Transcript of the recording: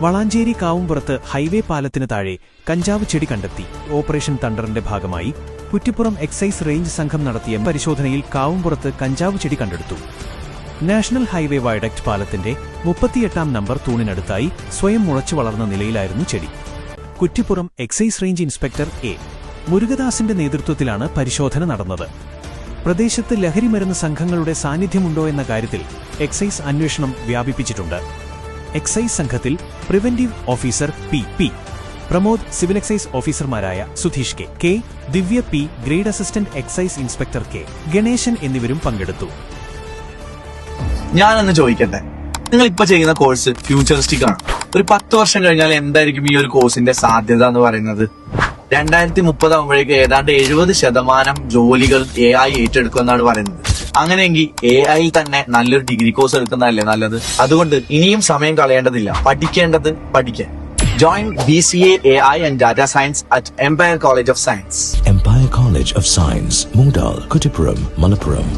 Valanchery Kavumpurath highway പാലത്തിന് താഴെ കഞ്ചാവ് ചെടി കണ്ടെത്തി. ഓപ്പറേഷൻ തണ്ടറിന്റെ ഭാഗമായി കുറ്റിപ്പുറം എക്സൈസ് റേഞ്ച് സംഘം നടത്തിയ പരിശോധനയിൽ കാവുംപുറത്ത് കഞ്ചാവ് ചെടി കണ്ടെടുത്തു. നാഷണൽ ഹൈവേ വയഡക്ട് പാലത്തിന്റെ 38-ാം നമ്പർ തൂണിനടുത്തായി സ്വയം മുളച്ചു വളർന്ന നിലയിലായിരുന്നു ചെടി. Kuttippuram excise range inspector A. മുരുകദാസിന്റെ നേതൃത്വത്തിലാണ് പരിശോധന നടന്നത്. പ്രദേശത്ത് ലഹരിമരുന്ന് സംഘങ്ങളുടെ സാന്നിധ്യമുണ്ടോ എന്ന കാര്യത്തിൽ എക്സൈസ് അന്വേഷണം വ്യാപിപ്പിച്ചിട്ടുണ്ട്. എക്സൈസ് സംഘത്തിൽ preventive officer P. Pramod, civil excise ഓഫീസർമാരായ Sudheesh K, Divya P, grade assistant excise inspector K. Ganesan എന്നിവരും പങ്കെടുത്തു. ഞാനൊന്ന് ചോദിക്കട്ടെ, നിങ്ങൾ ഇപ്പൊ ചെയ്യുന്ന കോഴ്സ് ഫ്യൂച്ചറിസ്റ്റിക് ആണ്. ഒരു 10 വർഷം കഴിഞ്ഞാൽ എന്തായിരിക്കും ഈ ഒരു കോഴ്സിന്റെ സാധ്യത എന്ന് പറയുന്നത്? 2030 ആകുമ്പോഴേക്ക് ഏതാണ്ട് 70% ജോലികൾ AI ഏറ്റെടുക്കുമെന്നാണ് പറയുന്നത്. അങ്ങനെയെങ്കിൽ AI തന്നെ നല്ലൊരു ഡിഗ്രി കോഴ്സ് എടുക്കുന്നതല്ലേ നല്ലത്? അതുകൊണ്ട് ഇനിയും സമയം കളയേണ്ടതില്ല, പഠിക്കേണ്ടത് പഠിക്കാൻ. Join BCA AI and Data Science at Empire College of Science. Empire College of Science, Moondal, Kuttipuram, Malappuram.